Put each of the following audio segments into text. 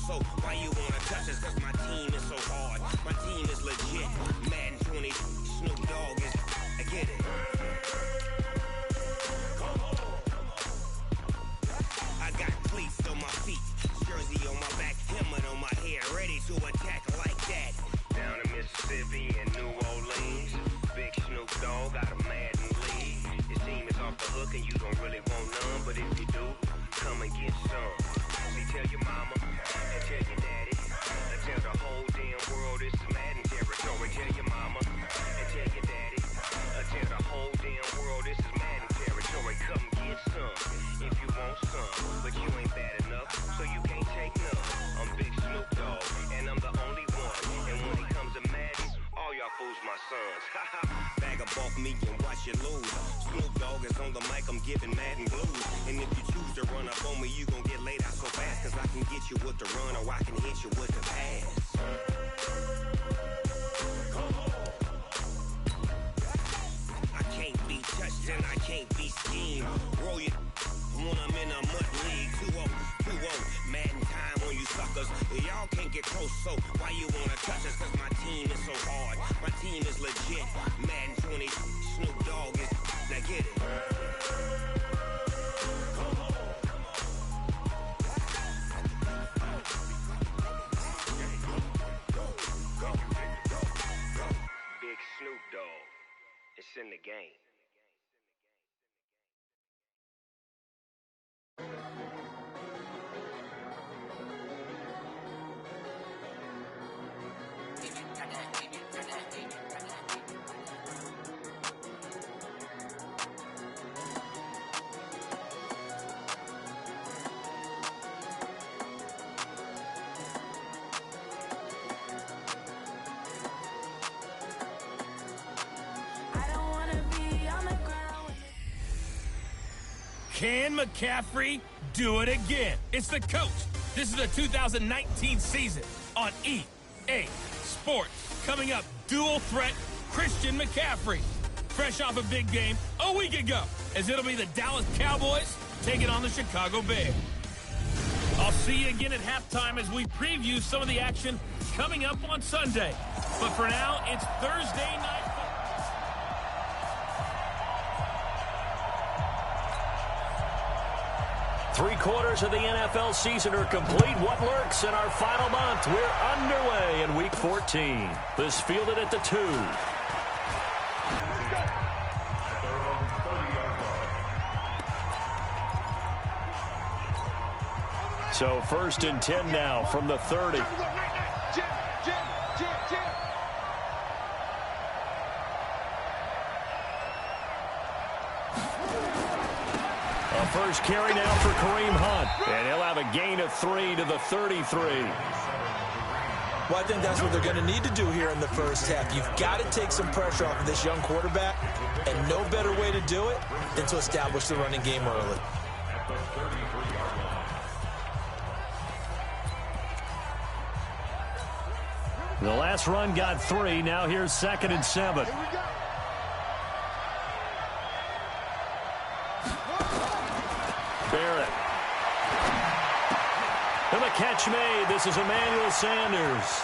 so why you wanna touch us? Cause my team is so hard. My team is legit. Madden 20, Snoop Dogg is, I get it. I got cleats on my feet, jersey on my back, helmet on my head, ready to attack like that. Down in Mississippi and New Orleans, big Snoop Dogg got a Madden league. Your team is off the hook and you don't really want none, but if you do, come and get some. See, tell your mama and tell your daddy, and tell the whole damn world it's Madden territory. Tell your mama and tell your daddy, and tell the whole damn world this is Madden territory. Come get some if you want some, but you ain't bad enough, so you can't take none. I'm Big Snoop Dogg, and I'm the only one. And when it comes to Madden, all y'all fools my sons. Bag up off me and watch you lose. Snoop Dogg is on the mic, I'm giving Madden blues. And if you choose to run up on me, you gon' get laid out so fast. Cause I can get you with the run or I can hit you with the pass. I can't be touched and I can't be schemed. Roll you when I'm in a mud league. 2-0, 2-0, Madden time on you suckers. Y'all can't get close, so why you wanna touch us? Cause my team is so hard. My team is legit. Madden 20, Snoop Dogg is, now get it. Big Snoop Dogg, it's in the game. Can McCaffrey do it again? It's the coach. This is the 2019 season on EA Sports. Coming up, dual threat Christian McCaffrey. Fresh off a big game a week ago, as it'll be the Dallas Cowboys taking on the Chicago Bears. I'll see you again at halftime as we preview some of the action coming up on Sunday. But for now, it's Thursday night. Three-quarters of the NFL season are complete. What lurks in our final month? We're underway in Week 14. This fielded at the 2. So 1st and 10 now from the 30. First carry now for Kareem Hunt. And he'll have a gain of 3 to the 33. Well, I think that's what they're going to need to do here in the first half. You've got to take some pressure off of this young quarterback, and no better way to do it than to establish the running game early. The last run got 3. Now here's 2nd and 7. Barrett. And the catch made. This is Emmanuel Sanders.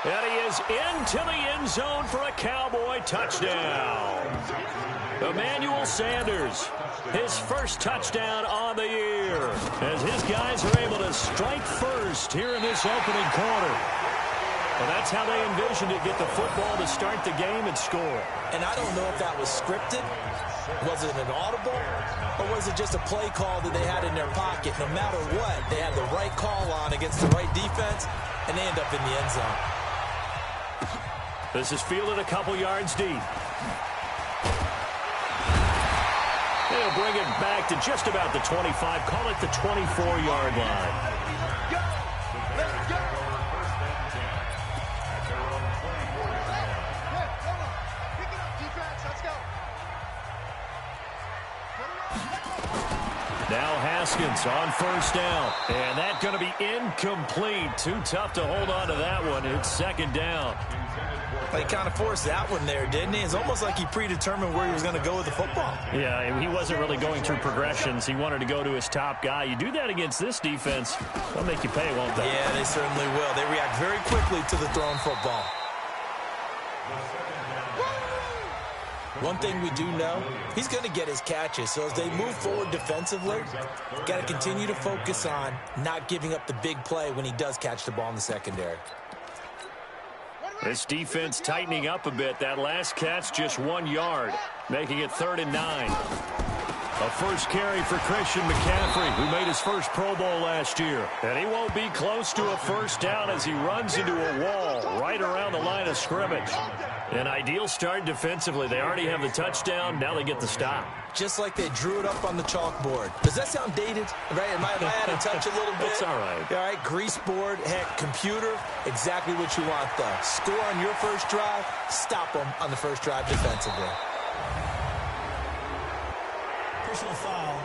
And he is into the end zone for a Cowboy touchdown. Emmanuel Sanders, his first touchdown on the year, as his guys are able to strike first here in this opening quarter. Well, that's how they envisioned it, get the football to start the game and score. And I don't know if that was scripted. Was it an audible? Or was it just a play call that they had in their pocket? No matter what, they had the right call on against the right defense, and they end up in the end zone. This is fielded a couple yards deep. They'll bring it back to just about the 25. Call it the 24-yard line. Now Haskins on first down. And that's going to be incomplete. Too tough to hold on to that one. It's 2nd down. He kind of forced that one there, didn't he? It's almost like he predetermined where he was going to go with the football. Yeah, he wasn't really going through progressions. He wanted to go to his top guy. You do that against this defense, they'll make you pay, won't they? Yeah, they certainly will. They react very quickly to the thrown football. One thing we do know, he's going to get his catches. So as they move forward defensively, got to continue to focus on not giving up the big play when he does catch the ball in the secondary. This defense tightening up a bit. That last catch just 1 yard, making it 3rd and 9. A first carry for Christian McCaffrey, who made his first Pro Bowl last year. And he won't be close to a first down as he runs into a wall right around the line of scrimmage. An ideal start defensively. They already have the touchdown. Now they get the stop. Just like they drew it up on the chalkboard. Does that sound dated? Right? Am I out of touch a little bit? It's all right. All right, grease board, heck, computer, exactly what you want, though. Score on your first drive, stop them on the first drive defensively. Personal foul,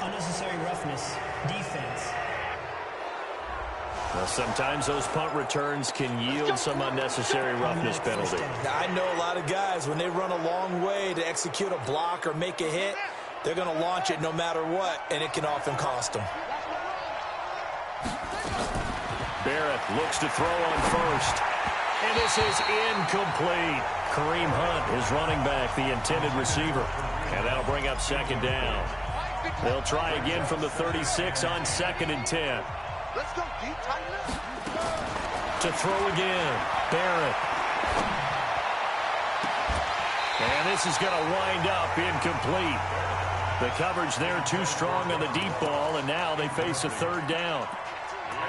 unnecessary roughness, defense. Well, sometimes those punt returns can yield some unnecessary roughness penalty. Now, I know a lot of guys, when they run a long way to execute a block or make a hit, they're going to launch it no matter what, and it can often cost them. Barrett looks to throw on first. And this is incomplete. Kareem Hunt is running back, the intended receiver. And that'll bring up 2nd down. They'll try again from the 36 on 2nd and 10. Let's go deep, tighten up. To throw again, Barrett. And this is going to wind up incomplete. The coverage there too strong on the deep ball, and now they face a 3rd down.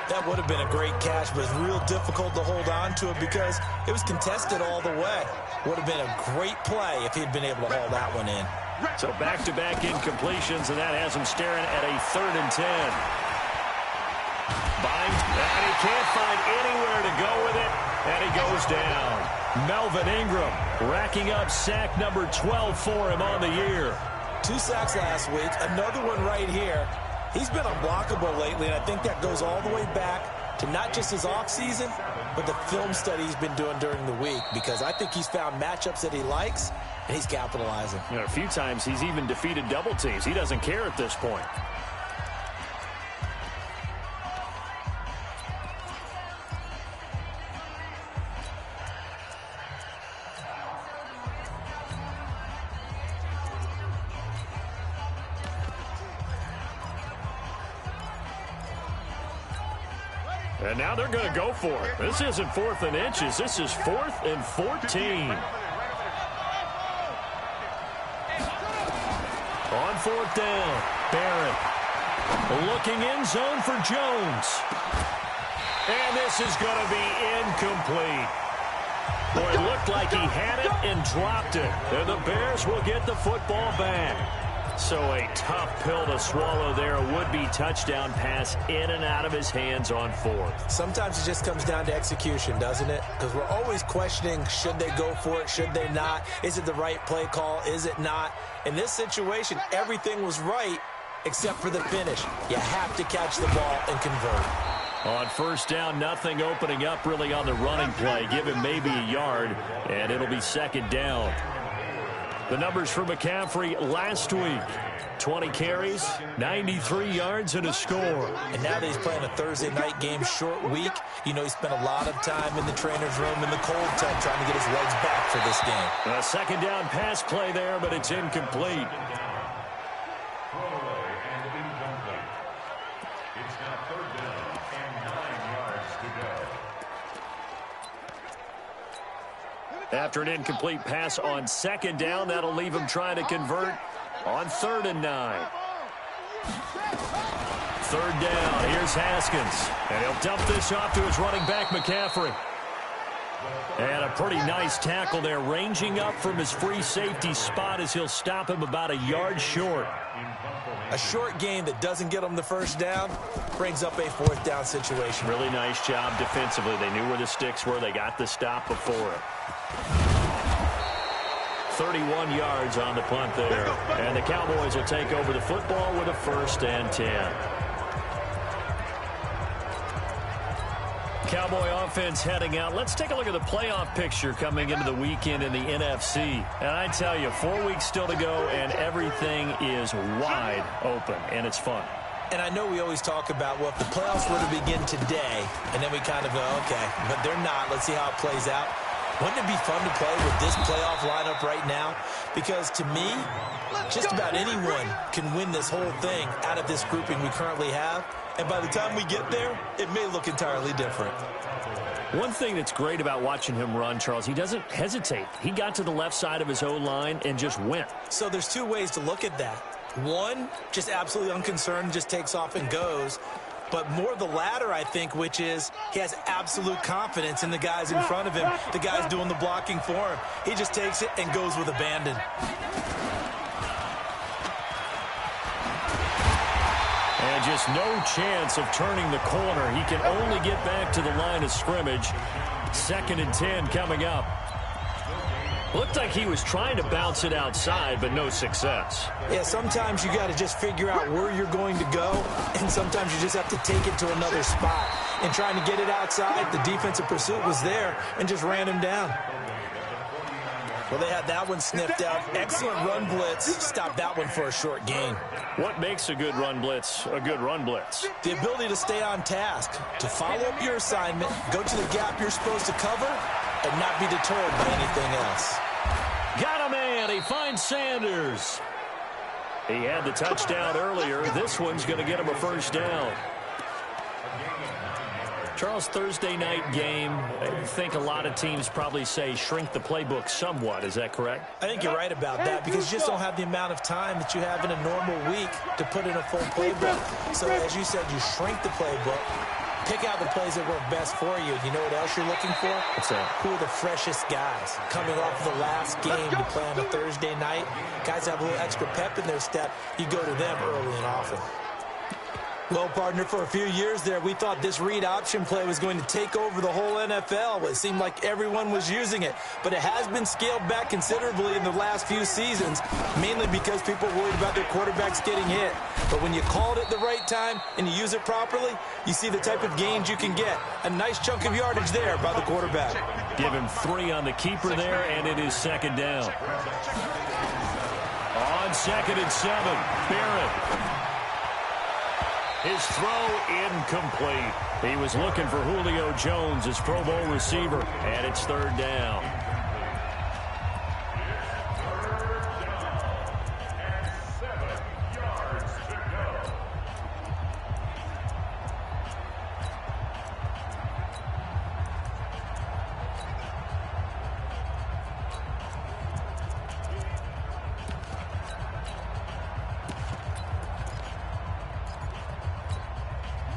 That would have been a great catch, but it's real difficult to hold on to it because it was contested all the way. Would have been a great play if he'd been able to haul that one in. So back-to-back incompletions, and that has him staring at a 3rd and 10. Binds, and he can't find anywhere to go with it, and he goes down. Melvin Ingram racking up sack number 12 for him on the year. 2 sacks last week, another one right here. He's been unblockable lately, and I think that goes all the way back to not just his offseason, but the film study he's been doing during the week, because I think he's found matchups that he likes, and he's capitalizing. You know, a few times he's even defeated double teams. He doesn't care at this point. And now they're going to go for it. This isn't 4th and inches. This is 4th and 14. On 4th down, Barrett looking in zone for Jones. And this is going to be incomplete. Boy, it looked like he had it and dropped it. And the Bears will get the football back. So a tough pill to swallow there. A would-be touchdown pass in and out of his hands on 4th. Sometimes it just comes down to execution, doesn't it? Because we're always questioning, should they go for it, should they not? Is it the right play call, is it not? In this situation, everything was right except for the finish. You have to catch the ball and convert. On 1st down, nothing opening up really on the running play. Give him maybe a yard, and it'll be 2nd down. The numbers for McCaffrey last week. 20 carries, 93 yards, and a score. And now that he's playing a Thursday night game, short week, you know he spent a lot of time in the trainer's room in the cold tub trying to get his legs back for this game. A 2nd down pass play there, but it's incomplete. After an incomplete pass on 2nd down, that'll leave him trying to convert on 3rd and 9. 3rd down, here's Haskins. And he'll dump this off to his running back, McCaffrey. And a pretty nice tackle there, ranging up from his free safety spot as he'll stop him about a yard short. A short game that doesn't get him the 1st down brings up a 4th down situation. Really nice job defensively. They knew where the sticks were. They got the stop before it. 31 yards on the punt there. And the Cowboys will take over the football with a 1st and 10. Cowboy offense heading out. Let's take a look at the playoff picture coming into the weekend in the NFC. And I tell you, 4 weeks still to go, and everything is wide open, and it's fun. And I know we always talk about, well, if the playoffs were to begin today, and then we kind of go, okay, but they're not. Let's see how it plays out. Wouldn't it be fun to play with this playoff lineup right now? Because to me, just about anyone can win this whole thing out of this grouping we currently have. And by the time we get there, it may look entirely different. One thing that's great about watching him run, Charles, he doesn't hesitate. He got to the left side of his O-line and just went. So there's two ways to look at that. One, just absolutely unconcerned, just takes off and goes. But more the latter, I think, which is he has absolute confidence in the guys in front of him, the guys doing the blocking for him. He just takes it and goes with abandon. And just no chance of turning the corner. He can only get back to the line of scrimmage. 2nd and 10 coming up. Looked like he was trying to bounce it outside, but no success. Yeah, sometimes you got to just figure out where you're going to go, and sometimes you just have to take it to another spot. And trying to get it outside, the defensive pursuit was there and just ran him down. Well, they had that one sniffed out. Excellent run blitz. Stopped that one for a short gain. What makes a good run blitz a good run blitz? The ability to stay on task, to follow up your assignment, go to the gap you're supposed to cover, and not be deterred by anything else. Got a man. He finds Sanders. He had the touchdown earlier. This one's going to get him a first down. Charles, Thursday night game, I think a lot of teams probably say shrink the playbook somewhat. Is that correct? I think you're right about that because you just don't have the amount of time that you have in a normal week to put in a full playbook. So as you said, you shrink the playbook, pick out the plays that work best for you. You know what else you're looking for? What's that? Who are the freshest guys coming off the last game to play on a Thursday night? Guys have a little extra pep in their step. You go to them early and often. Well, partner, for a few years there, we thought this read option play was going to take over the whole NFL. It seemed like everyone was using it, but it has been scaled back considerably in the last few seasons, mainly because people are worried about their quarterbacks getting hit. But when you call it at the right time and you use it properly, you see the type of gains you can get. A nice chunk of yardage there by the quarterback. Give him 3 on the keeper there, and it is 2nd down. On 2nd and 7, Barrett. His throw incomplete. He was looking for Julio Jones, his Pro Bowl receiver, and it's 3rd down.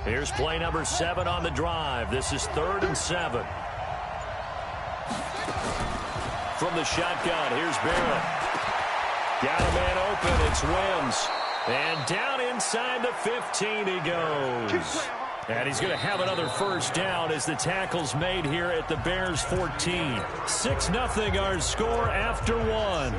Here's play number 7 on the drive. This is 3rd and 7. From the shotgun, here's Barrett. Got a man open. It's Wims. And down inside the 15 he goes. And he's going to have another first down as the tackle's made here at the Bears 14. 6-0 our score after 1.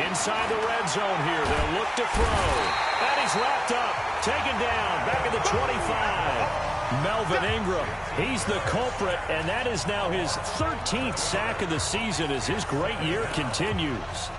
Inside the red zone here. They'll look to throw. And he's wrapped up. Taken down. Back at the 25. Melvin Ingram. He's the culprit, and that is now his 13th sack of the season as his great year continues.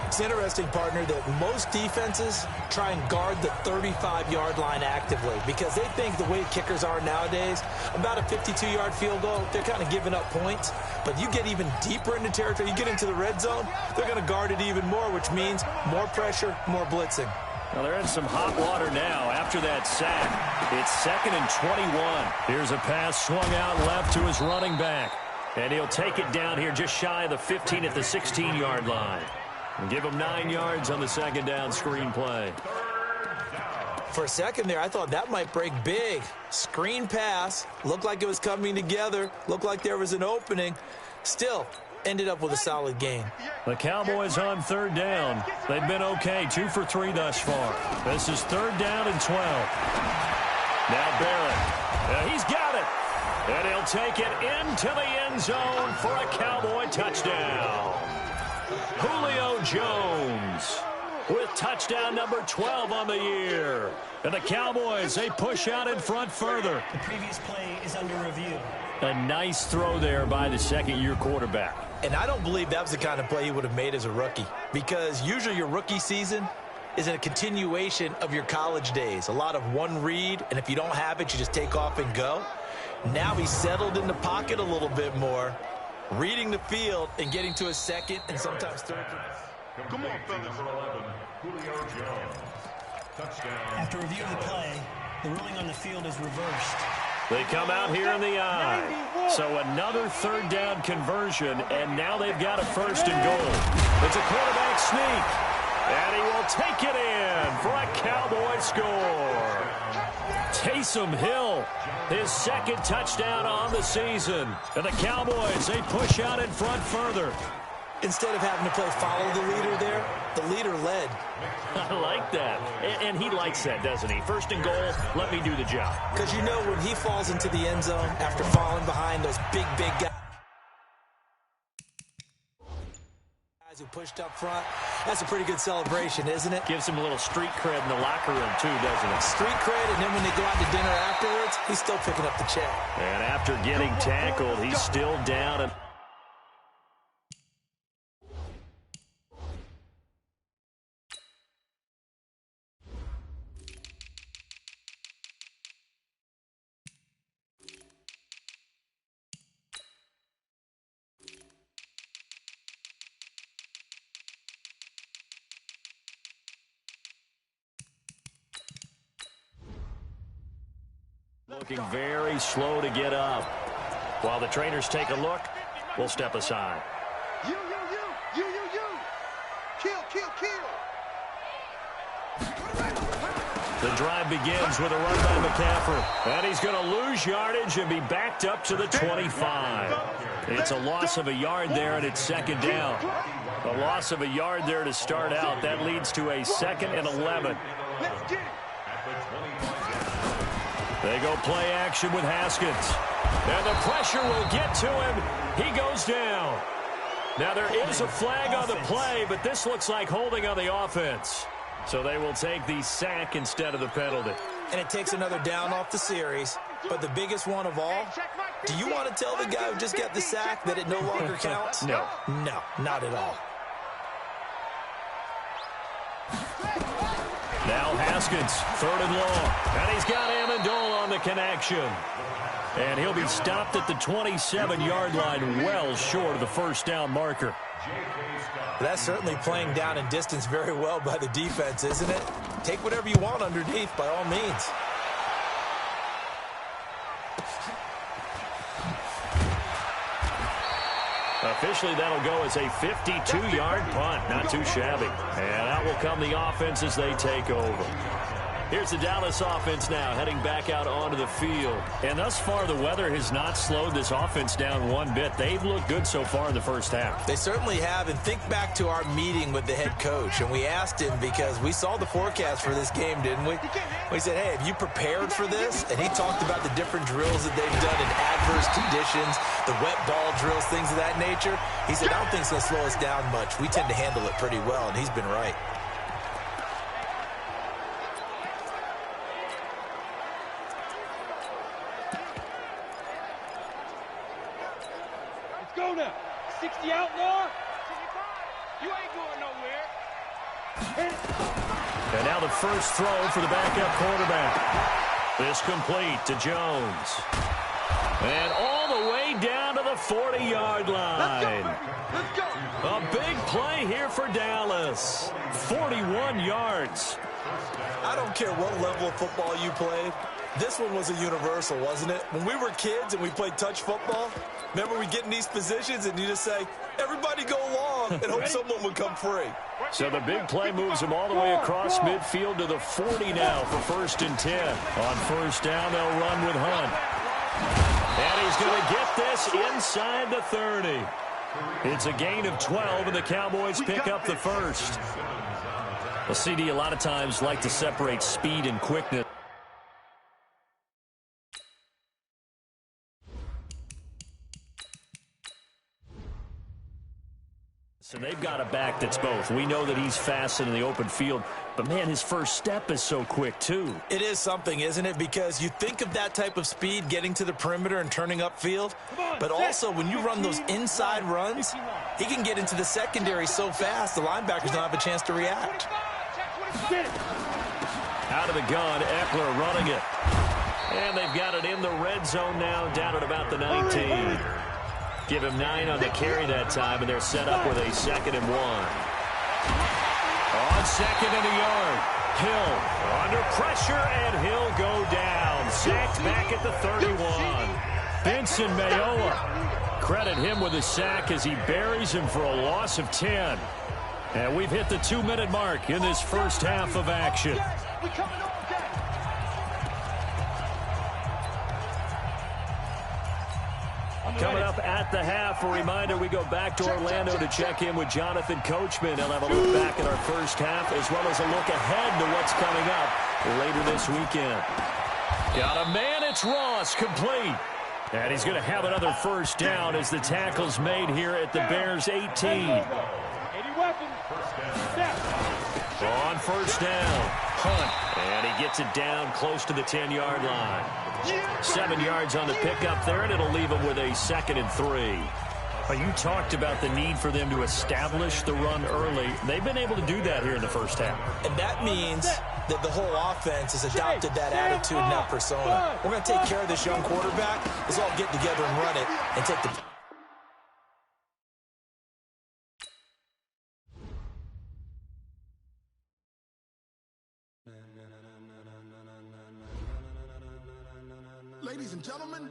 It's interesting, partner, that most defenses try and guard the 35-yard line actively because they think the way kickers are nowadays, about a 52-yard field goal, they're kind of giving up points. But you get even deeper into territory, you get into the red zone, they're going to guard it even more, which means more pressure, more blitzing. Well, they're in some hot water now after that sack. It's 2nd and 21. Here's a pass swung out left to his running back. And he'll take it down here just shy of the 15 at the 16-yard line. And give him 9 yards on the 2nd down screen play. For a second there, I thought that might break big. Screen pass. Looked like it was coming together. Looked like there was an opening. Still, ended up with a solid game. The Cowboys on third down. They've been okay, 2 for 3 thus far. This is 3rd down and 12. Now Barrett. He's got it. And he'll take it into the end zone for a Cowboy touchdown. Julio Jones with touchdown number 12 on the year. And the Cowboys, they push out in front further. The previous play is under review. A nice throw there by the second-year quarterback. And I don't believe that was the kind of play he would have made as a rookie, because usually your rookie season is a continuation of your college days. A lot of one read, and if you don't have it, you just take off and go. Now he's settled in the pocket a little bit more, reading the field and getting to a second and sometimes third. Come on, fellas. Julio Jones. Touchdown. After review of the play, the ruling on the field is reversed. They come out here in the eye. So another 3rd down conversion, and now they've got a 1st and goal. It's a quarterback sneak, and he will take it in for a Cowboy score. Taysom Hill, his 2nd touchdown on the season. And the Cowboys, they push out in front further. Instead of having to play follow the leader there, the leader led. I like that. And he likes that, doesn't he? 1st and goal, let me do the job. Because you know when he falls into the end zone after falling behind those big guys who pushed up front, that's a pretty good celebration, isn't it? Gives him a little street cred in the locker room, too, doesn't it? Street cred, and then when they go out to dinner afterwards, he's still picking up the check. And after getting tackled, he's still down. And looking very slow to get up. While the trainers take a look, we'll step aside. You. Kill. The drive begins with a run by McCaffrey. And he's going to lose yardage and be backed up to the 25. It's a loss of a yard there, and it's 2nd down. A loss of a yard there to start out. That leads to a 2nd and 11. Let's get it. They go play action with Haskins. And the pressure will get to him. He goes down. Now there is a flag on the play, but this looks like holding on the offense. So they will take the sack instead of the penalty. And it takes another down off the series. But the biggest one of all, do you want to tell the guy who just got the sack that it no longer counts? No. No, not at all. Now Haskins, 3rd and long. And he's got Amendola on the connection. And he'll be stopped at the 27-yard line, well short of the 1st down marker. That's certainly playing down in distance very well by the defense, isn't it? Take whatever you want underneath, by all means. Officially, that'll go as a 52-yard punt. Not too shabby. And out will come the offense as they take over. Here's the Dallas offense now, heading back out onto the field. And thus far, the weather has not slowed this offense down one bit. They've looked good so far in the 1st half. They certainly have. And think back to our meeting with the head coach. And we asked him, because we saw the forecast for this game, didn't we? We said, hey, have you prepared for this? And he talked about the different drills that they've done in adverse conditions, the wet ball drills, things of that nature. He said, I don't think it's going to slow us down much. We tend to handle it pretty well, and he's been right. Go now. 60 out more. You ain't going nowhere. And now the first throw for the backup quarterback. This complete to Jones. And all the way down to the 40-yard line. Let's go. A big play here for Dallas. 41 yards. I don't care what level of football you played. This one was a universal, wasn't it? When we were kids and we played touch football, remember we get in these positions and you just say, everybody go long and hope someone would come free. So the big play moves him all the way across midfield to the 40 now for 1st and 10. On 1st down, they'll run with Hunt. And he's going to get this inside the 30. It's a gain of 12, and the Cowboys pick up the first. Well, CD, a lot of times like to separate speed and quickness. And they've got a back that's both. We know that he's fast in the open field, but, man, his first step is so quick, too. It is something, isn't it? Because you think of that type of speed getting to the perimeter and turning upfield, but also when you run those inside runs, he can get into the secondary so fast the linebackers don't have a chance to react. Out of the gun, Eckler running it. And they've got it in the red zone now, down at about the 19. Give him 9 on the carry that time, and they're set up with a 2nd and 1. On 2nd and a yard. Hill under pressure, and he'll go down. Sacked back at the 31. Benson Mayowa. Credit him with a sack as he buries him for a loss of 10. And we've hit the 2-minute mark in this first half of action. Coming up at the half, a reminder, we go back to Orlando to check in with Jonathan Coachman. He'll have a look back at our first half as well as a look ahead to what's coming up later this weekend. Got a man, it's Ross, complete. And he's going to have another first down as the tackle's made here at the Bears' 18. On first down, Hunt, and he gets it down close to the 10-yard line. 7 yards on the pickup there, and it'll leave him with a 2nd and 3. Well, you talked about the need for them to establish the run early. They've been able to do that here in the first half. And that means that the whole offense has adopted that attitude and that persona. We're going to take care of this young quarterback. Let's all get together and run it and take the... Ladies and gentlemen,